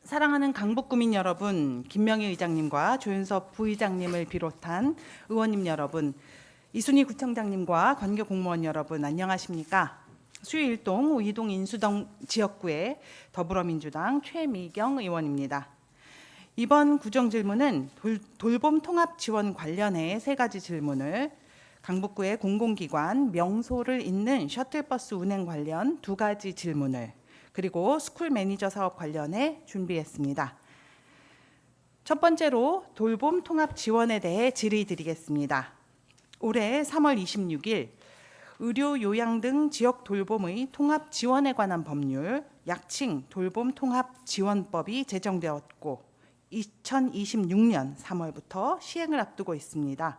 사랑하는 강북구민 여러분, 김명희 의장님과 조윤섭 부의장님을 비롯한 의원님 여러분, 이순희 구청장님과 관계 공무원 여러분 안녕하십니까? 수유일동, 우이동, 인수동 지역구의 더불어민주당 최미경 의원입니다. 이번 구정질문은 돌봄 통합 지원 관련해 3가지 질문을, 강북구의 공공기관 명소를 잇는 셔틀버스 운행 관련 2가지 질문을, 그리고 스쿨 매니저 사업 관련해 준비했습니다. 첫 번째로 돌봄 통합 지원에 대해 질의드리겠습니다. 올해 3월 26일 의료, 요양 등 지역 돌봄의 통합 지원에 관한 법률, 약칭 돌봄 통합 지원법이 제정되었고 2026년 3월부터 시행을 앞두고 있습니다.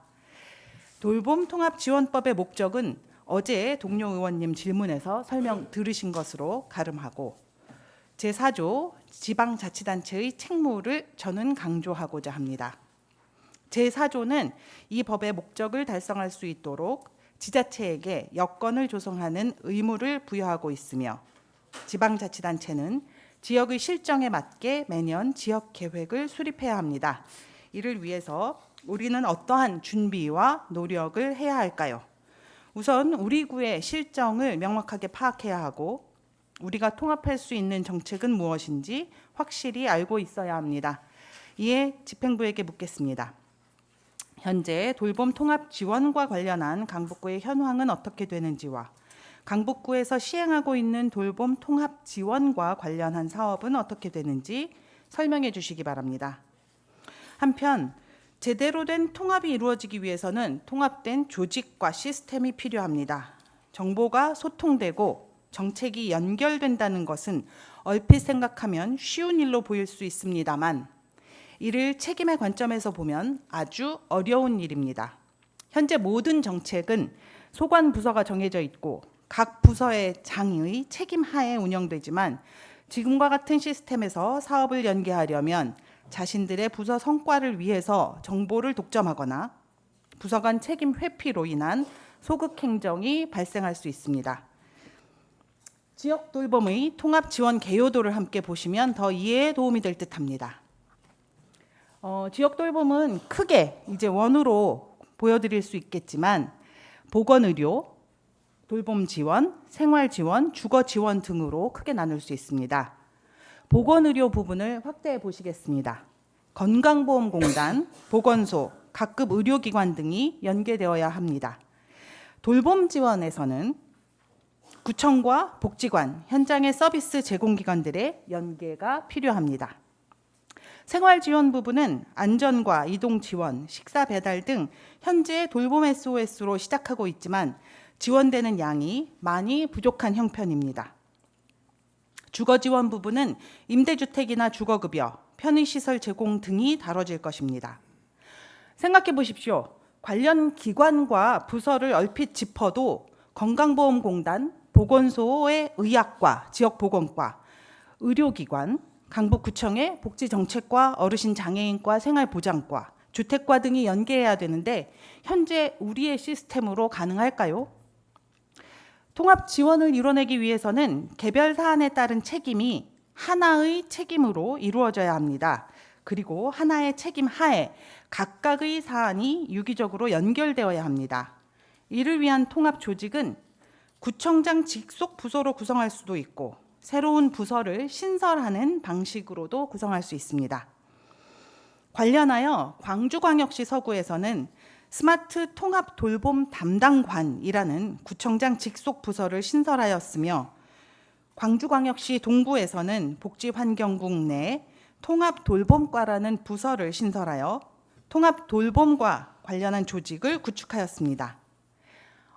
돌봄 통합 지원법의 목적은 어제 동료 의원님 질문에서 설명 들으신 것으로 가름하고 제4조 지방자치단체의 책무를 저는 강조하고자 합니다. 제4조는 이 법의 목적을 달성할 수 있도록 지자체에게 여건을 조성하는 의무를 부여하고 있으며 지방자치단체는 지역의 실정에 맞게 매년 지역계획을 수립해야 합니다. 이를 위해서 우리는 어떠한 준비와 노력을 해야 할까요? 우선 우리 구의 실정을 명확하게 파악해야 하고 우리가 통합할 수 있는 정책은 무엇인지 확실히 알고 있어야 합니다. 이에 집행부에게 묻겠습니다. 현재 돌봄 통합 지원과 관련한 강북구의 현황은 어떻게 되는지와 강북구에서 시행하고 있는 돌봄 통합 지원과 관련한 사업은 어떻게 되는지 설명해 주시기 바랍니다. 한편 제대로 된 통합이 이루어지기 위해서는 통합된 조직과 시스템이 필요합니다. 정보가 소통되고 정책이 연결된다는 것은 얼핏 생각하면 쉬운 일로 보일 수 있습니다만 이를 책임의 관점에서 보면 아주 어려운 일입니다. 현재 모든 정책은 소관 부서가 정해져 있고 각 부서의 장의 책임 하에 운영되지만 지금과 같은 시스템에서 사업을 연계하려면 자신들의 부서 성과를 위해서 정보를 독점하거나 부서 간 책임 회피로 인한 소극 행정이 발생할 수 있습니다. 지역 돌봄의 통합 지원 개요도를 함께 보시면 더 이해에 도움이 될 듯합니다. 지역 돌봄은 크게 이제 원으로 보여드릴 수 있겠지만 보건의료, 돌봄 지원, 생활 지원, 주거 지원 등으로 크게 나눌 수 있습니다. 보건의료 부분을 확대해 보시겠습니다. 건강보험공단, 보건소, 각급 의료기관 등이 연계되어야 합니다. 돌봄 지원에서는 구청과 복지관, 현장의 서비스 제공기관들의 연계가 필요합니다. 생활 지원 부분은 안전과 이동 지원, 식사 배달 등 현재 돌봄 SOS로 시작하고 있지만 지원되는 양이 많이 부족한 형편입니다. 주거 지원 부분은 임대주택이나 주거급여, 편의시설 제공 등이 다뤄질 것입니다. 생각해 보십시오. 관련 기관과 부서를 얼핏 짚어도 건강보험공단, 보건소의 의학과, 지역보건과, 의료기관, 강북구청의 복지정책과, 어르신장애인과, 생활보장과, 주택과 등이 연계해야 되는데 현재 우리의 시스템으로 가능할까요? 통합 지원을 이뤄내기 위해서는 개별 사안에 따른 책임이 하나의 책임으로 이루어져야 합니다. 그리고 하나의 책임 하에 각각의 사안이 유기적으로 연결되어야 합니다. 이를 위한 통합 조직은 구청장 직속 부서로 구성할 수도 있고 새로운 부서를 신설하는 방식으로도 구성할 수 있습니다. 관련하여 광주광역시 서구에서는 스마트 통합 돌봄 담당관이라는 구청장 직속 부서를 신설하였으며 광주광역시 동구에서는 복지환경국 내 통합돌봄과라는 부서를 신설하여 통합돌봄과 관련한 조직을 구축하였습니다.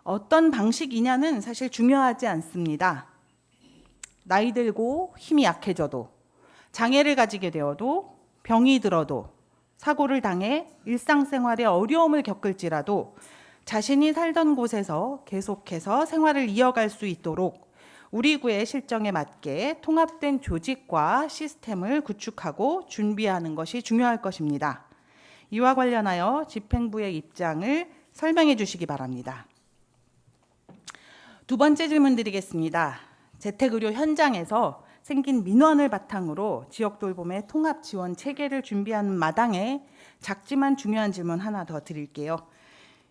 어떤 방식이냐는 사실 중요하지 않습니다. 나이 들고 힘이 약해져도 장애를 가지게 되어도 병이 들어도 사고를 당해 일상생활에 어려움을 겪을지라도 자신이 살던 곳에서 계속해서 생활을 이어갈 수 있도록 우리 구의 실정에 맞게 통합된 조직과 시스템을 구축하고 준비하는 것이 중요할 것입니다. 이와 관련하여 집행부의 입장을 설명해 주시기 바랍니다. 2번째 질문 드리겠습니다. 재택의료 현장에서 생긴 민원을 바탕으로 지역 돌봄의 통합 지원 체계를 준비하는 마당에 작지만 중요한 질문 하나 더 드릴게요.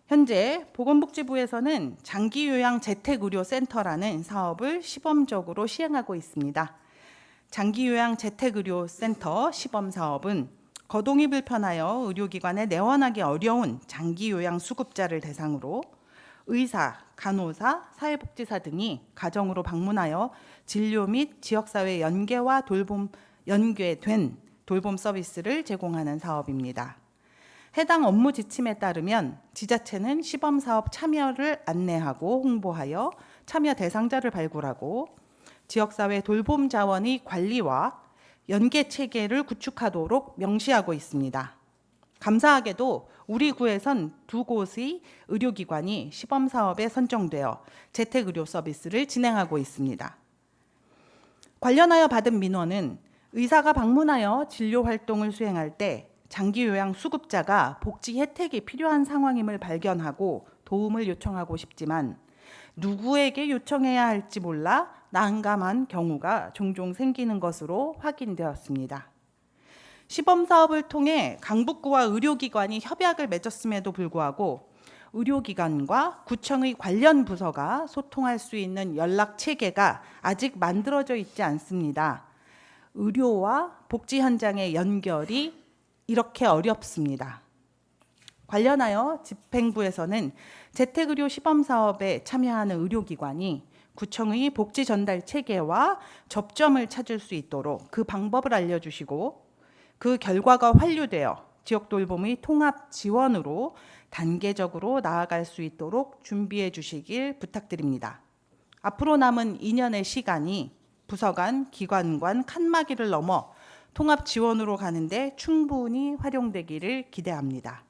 현재 보건복지부에서는 장기요양 재택의료센터라는 사업을 시범적으로 시행하고 있습니다. 장기요양 재택의료센터 시범사업은 거동이 불편하여 의료기관에 내원하기 어려운 장기요양 수급자를 대상으로 의사, 간호사, 사회복지사 등이 가정으로 방문하여 진료 및 지역사회 연계된 돌봄 서비스를 제공하는 사업입니다. 해당 업무 지침에 따르면 지자체는 시범사업 참여를 안내하고 홍보하여 참여 대상자를 발굴하고 지역사회 돌봄 자원의 관리와 연계 체계를 구축하도록 명시하고 있습니다. 감사하게도 우리 구에선 2곳의 의료기관이 시범사업에 선정되어 재택의료 서비스를 진행하고 있습니다. 관련하여 받은 민원은 의사가 방문하여 진료 활동을 수행할 때 장기요양 수급자가 복지 혜택이 필요한 상황임을 발견하고 도움을 요청하고 싶지만 누구에게 요청해야 할지 몰라 난감한 경우가 종종 생기는 것으로 확인되었습니다. 시범사업을 통해 강북구와 의료기관이 협약을 맺었음에도 불구하고 의료기관과 구청의 관련 부서가 소통할 수 있는 연락체계가 아직 만들어져 있지 않습니다. 의료와 복지 현장의 연결이 이렇게 어렵습니다. 관련하여 집행부에서는 재택의료 시범사업에 참여하는 의료기관이 구청의 복지 전달 체계와 접점을 찾을 수 있도록 그 방법을 알려주시고 그 결과가 환류되어 지역 돌봄의 통합 지원으로 단계적으로 나아갈 수 있도록 준비해 주시길 부탁드립니다. 앞으로 남은 2년의 시간이 부서 간, 기관 간 칸막이를 넘어 통합 지원으로 가는데 충분히 활용되기를 기대합니다.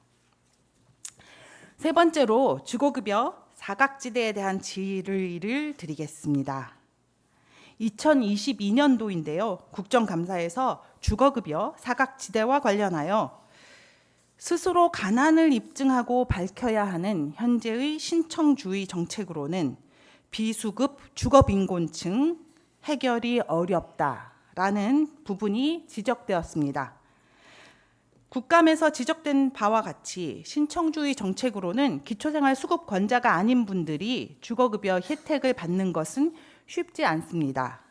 세 번째로 주거급여 사각지대에 대한 질의를 드리겠습니다. 2022년도인데요. 국정감사에서 주거급여 사각지대와 관련하여 스스로 가난을 입증하고 밝혀야 하는 현재의 신청주의 정책으로는 비수급 주거빈곤층 해결이 어렵다라는 부분이 지적되었습니다. 국감에서 지적된 바와 같이 신청주의 정책으로는 기초생활수급권자가 아닌 분들이 주거급여 혜택을 받는 것은 쉽지 않습니다.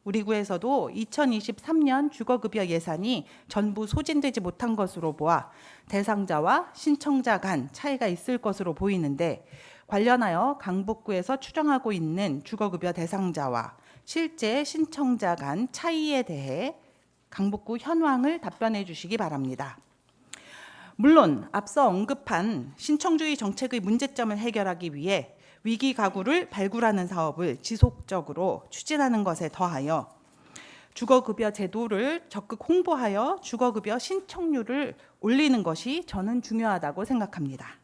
우리 구에서도 2023년 주거급여 예산이 전부 소진되지 못한 것으로 보아 대상자와 신청자 간 차이가 있을 것으로 보이는데 관련하여 강북구에서 추정하고 있는 주거급여 대상자와 실제 신청자 간 차이에 대해 강북구 현황을 답변해 주시기 바랍니다. 물론 앞서 언급한 신청주의 정책의 문제점을 해결하기 위해 위기 가구를 발굴하는 사업을 지속적으로 추진하는 것에 더하여 주거급여 제도를 적극 홍보하여 주거급여 신청률을 올리는 것이 저는 중요하다고 생각합니다.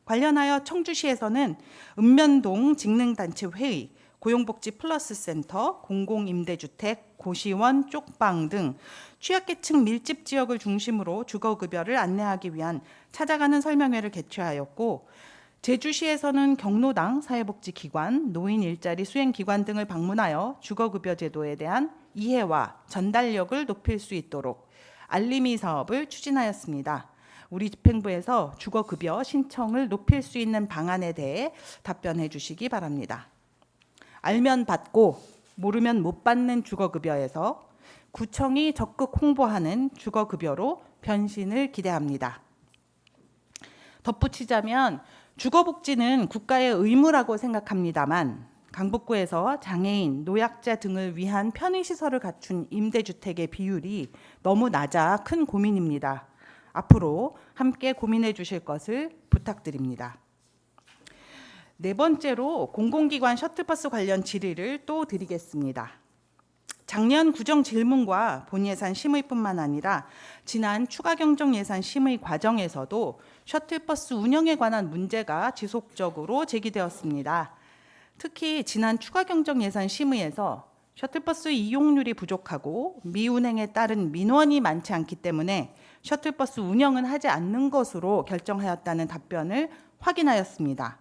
관련하여 청주시에서는 읍면동 직능단체 회의, 고용복지 플러스 센터, 공공임대주택, 고시원, 쪽방 등 취약계층 밀집 지역을 중심으로 주거급여를 안내하기 위한 찾아가는 설명회를 개최하였고 제주시에서는 경로당 사회복지기관, 노인 일자리 수행기관 등을 방문하여 주거급여 제도에 대한 이해와 전달력을 높일 수 있도록 알림이 사업을 추진하였습니다. 우리 집행부에서 주거급여 신청을 높일 수 있는 방안에 대해 답변해 주시기 바랍니다. 알면 받고 모르면 못 받는 주거급여에서 구청이 적극 홍보하는 주거급여로 변신을 기대합니다. 덧붙이자면 주거복지는 국가의 의무라고 생각합니다만 강북구에서 장애인, 노약자 등을 위한 편의시설을 갖춘 임대주택의 비율이 너무 낮아 큰 고민입니다. 앞으로 함께 고민해 주실 것을 부탁드립니다. 네 번째로 공공기관 셔틀버스 관련 질의를 또 드리겠습니다. 작년 구정 질문과 본예산 심의뿐만 아니라 지난 추가경정예산 심의 과정에서도 셔틀버스 운영에 관한 문제가 지속적으로 제기되었습니다. 특히 지난 추가경정예산 심의에서 셔틀버스 이용률이 부족하고 미운행에 따른 민원이 많지 않기 때문에 셔틀버스 운영은 하지 않는 것으로 결정하였다는 답변을 확인하였습니다.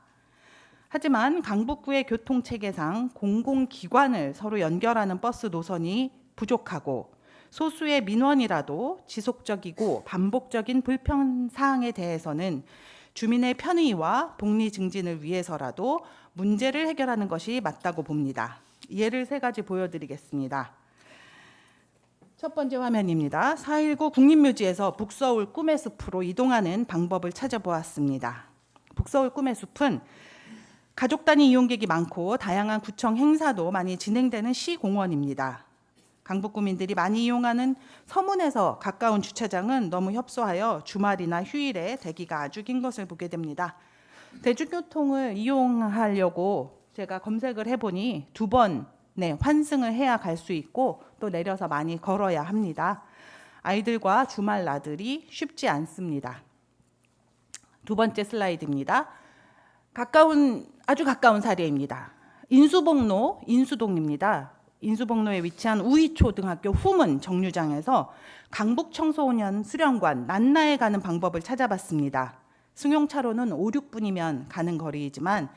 하지만 강북구의 교통체계상 공공기관을 서로 연결하는 버스 노선이 부족하고 소수의 민원이라도 지속적이고 반복적인 불편사항에 대해서는 주민의 편의와 복리 증진을 위해서라도 문제를 해결하는 것이 맞다고 봅니다. 예를 세 가지 보여드리겠습니다. 첫 번째 화면입니다. 4.19 국립묘지에서 북서울 꿈의 숲으로 이동하는 방법을 찾아보았습니다. 북서울 꿈의 숲은 가족 단위 이용객이 많고 다양한 구청 행사도 많이 진행되는 시공원입니다. 강북구민들이 많이 이용하는 서문에서 가까운 주차장은 너무 협소하여 주말이나 휴일에 대기가 아주 긴 것을 보게 됩니다. 대중교통을 이용하려고 제가 검색을 해보니 2번 환승을 해야 갈 수 있고 또 내려서 많이 걸어야 합니다. 아이들과 주말 나들이 쉽지 않습니다. 두 번째 슬라이드입니다. 아주 가까운 사례입니다. 인수복로 인수동입니다. 인수복로에 위치한 우이초등학교 후문 정류장에서 강북청소년 수련관 난나에 가는 방법을 찾아봤습니다. 승용차로는 5, 6분이면 가는 거리이지만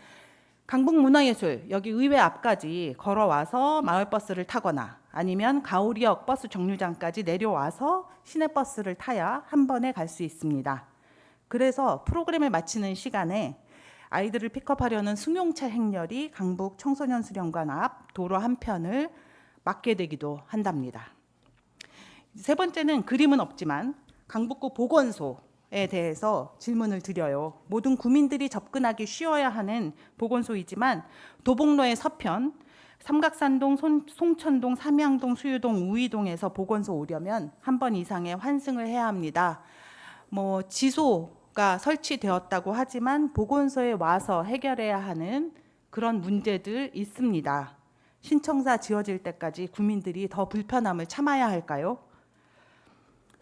강북문화예술 여기 의회 앞까지 걸어와서 마을버스를 타거나 아니면 가오리역 버스 정류장까지 내려와서 시내버스를 타야 한 번에 갈 수 있습니다. 그래서 프로그램을 마치는 시간에 아이들을 픽업하려는 승용차 행렬이 강북 청소년 수련관 앞 도로 한편을 막게 되기도 한답니다. 세 번째는 그림은 없지만 강북구 보건소에 대해서 질문을 드려요. 모든 구민들이 접근하기 쉬워야 하는 보건소이지만 도봉로의 서편, 삼각산동, 송천동, 삼양동, 수유동, 우이동에서 보건소 오려면 한 번 이상의 환승을 해야 합니다. 지소가 설치되었다고 하지만 보건소에 와서 해결해야 하는 그런 문제들 있습니다. 신청사 지어질 때까지 구민들이 더 불편함을 참아야 할까요?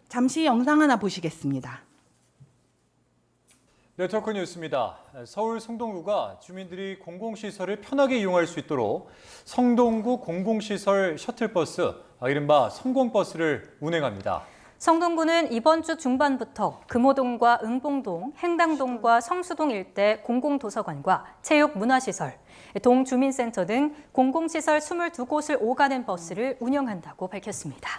잠시 영상 하나 보시겠습니다. 네트워크 뉴스입니다. 서울 성동구가 주민들이 공공시설을 편하게 이용할 수 있도록 성동구 공공시설 셔틀버스, 이른바 성공버스를 운행합니다. 성동구는 이번 주 중반부터 금호동과 응봉동, 행당동과 성수동 일대 공공도서관과 체육문화시설, 동주민센터 등 공공시설 22곳을 오가는 버스를 운영한다고 밝혔습니다.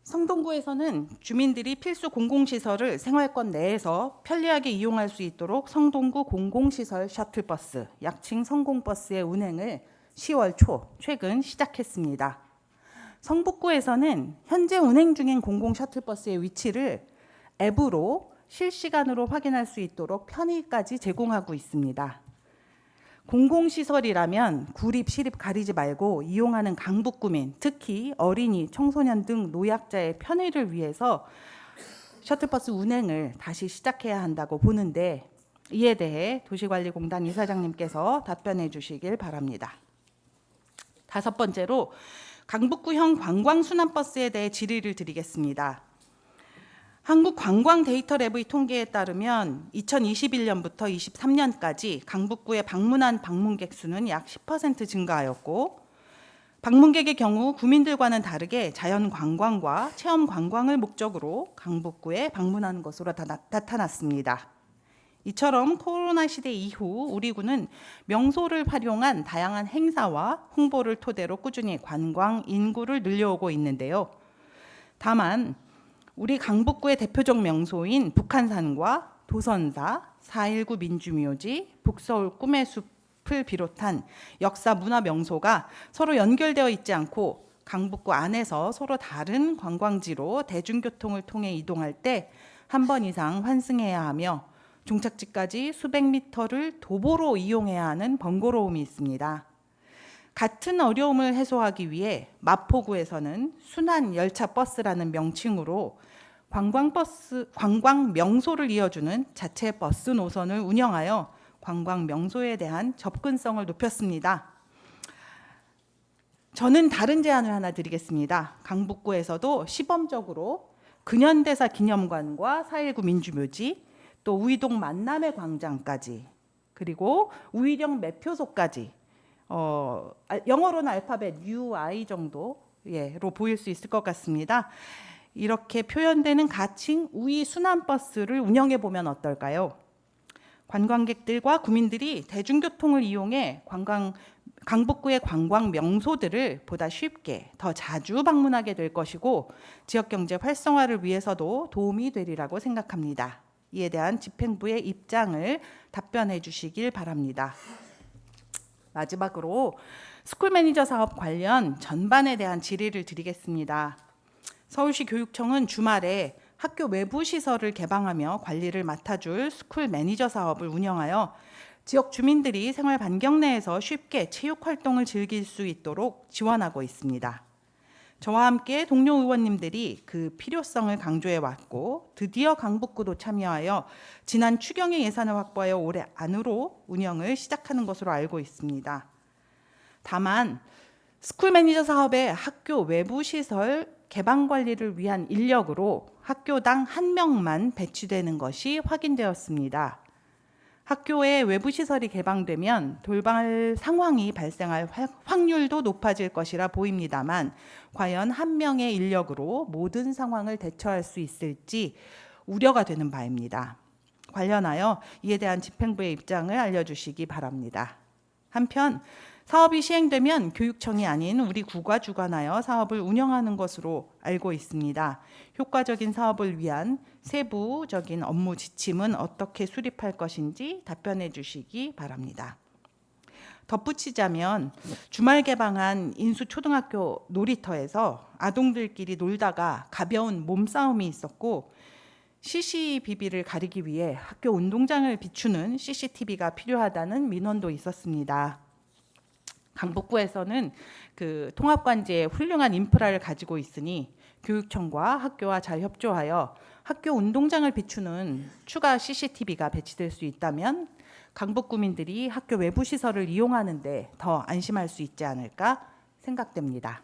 성동구에서는 주민들이 필수 공공시설을 생활권 내에서 편리하게 이용할 수 있도록 성동구 공공시설 셔틀버스, 약칭 성공버스의 운행을 10월 초 최근 시작했습니다. 성북구에서는 현재 운행 중인 공공 셔틀버스의 위치를 앱으로 실시간으로 확인할 수 있도록 편의까지 제공하고 있습니다. 공공시설이라면 구립, 시립 가리지 말고 이용하는 강북구민, 특히 어린이, 청소년 등 노약자의 편의를 위해서 셔틀버스 운행을 다시 시작해야 한다고 보는데 이에 대해 도시관리공단 이사장님께서 답변해 주시길 바랍니다. 다섯 번째로 강북구형 관광순환버스에 대해 질의를 드리겠습니다. 한국관광데이터랩의 통계에 따르면 2021년부터 23년까지 강북구의 방문한 방문객 수는 약 10% 증가하였고 방문객의 경우 구민들과는 다르게 자연관광과 체험관광을 목적으로 강북구에 방문하는 것으로 나타났습니다. 이처럼 코로나 시대 이후 우리 구는 명소를 활용한 다양한 행사와 홍보를 토대로 꾸준히 관광 인구를 늘려오고 있는데요. 다만 우리 강북구의 대표적 명소인 북한산과 도선사, 4.19 민주묘지, 북서울 꿈의 숲을 비롯한 역사 문화 명소가 서로 연결되어 있지 않고 강북구 안에서 서로 다른 관광지로 대중교통을 통해 이동할 때 한 번 이상 환승해야 하며 종착지까지 수백 미터를 도보로 이용해야 하는 번거로움이 있습니다. 같은 어려움을 해소하기 위해 마포구에서는 순환 열차 버스라는 명칭으로 관광 명소를 이어주는 자체 버스 노선을 운영하여 관광 명소에 대한 접근성을 높였습니다. 저는 다른 제안을 하나 드리겠습니다. 강북구에서도 시범적으로 근현대사 기념관과 4.19 민주묘지, 또 우이동 만남의 광장까지, 그리고 우이령 매표소까지 영어로는 알파벳 UI 정도로 보일 수 있을 것 같습니다. 이렇게 표현되는 가칭 우이 순환버스를 운영해 보면 어떨까요? 관광객들과 구민들이 대중교통을 이용해 강북구의 관광 명소들을 보다 쉽게 더 자주 방문하게 될 것이고 지역 경제 활성화를 위해서도 도움이 되리라고 생각합니다. 이에 대한 집행부의 입장을 답변해 주시길 바랍니다. 마지막으로 스쿨 매니저 사업 관련 전반에 대한 질의를 드리겠습니다. 서울시 교육청은 주말에 학교 외부 시설을 개방하며 관리를 맡아줄 스쿨 매니저 사업을 운영하여 지역 주민들이 생활 반경 내에서 쉽게 체육 활동을 즐길 수 있도록 지원하고 있습니다. 저와 함께 동료 의원님들이 그 필요성을 강조해 왔고 드디어 강북구도 참여하여 지난 추경의 예산을 확보하여 올해 안으로 운영을 시작하는 것으로 알고 있습니다. 다만 스쿨 매니저 사업의 학교 외부 시설 개방 관리를 위한 인력으로 학교당 1명만 배치되는 것이 확인되었습니다. 학교의 외부 시설이 개방되면 돌발 상황이 발생할 확률도 높아질 것이라 보입니다만 과연 1명의 인력으로 모든 상황을 대처할 수 있을지 우려가 되는 바입니다. 관련하여 이에 대한 집행부의 입장을 알려주시기 바랍니다. 한편 사업이 시행되면 교육청이 아닌 우리 구가 주관하여 사업을 운영하는 것으로 알고 있습니다. 효과적인 사업을 위한 세부적인 업무 지침은 어떻게 수립할 것인지 답변해 주시기 바랍니다. 덧붙이자면 주말 개방한 인수초등학교 놀이터에서 아동들끼리 놀다가 가벼운 몸싸움이 있었고 CCBB를 가리기 위해 학교 운동장을 비추는 CCTV가 필요하다는 민원도 있었습니다. 강북구에서는 그 통합관제의 훌륭한 인프라를 가지고 있으니 교육청과 학교와 잘 협조하여 학교 운동장을 비추는 추가 CCTV가 배치될 수 있다면 강북구민들이 학교 외부 시설을 이용하는 데 더 안심할 수 있지 않을까 생각됩니다.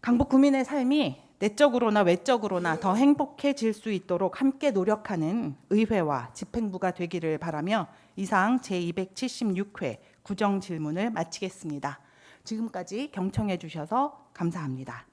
강북구민의 삶이 내적으로나 외적으로나 더 행복해질 수 있도록 함께 노력하는 의회와 집행부가 되기를 바라며 이상 제276회 구정질문을 마치겠습니다. 지금까지 경청해 주셔서 감사합니다.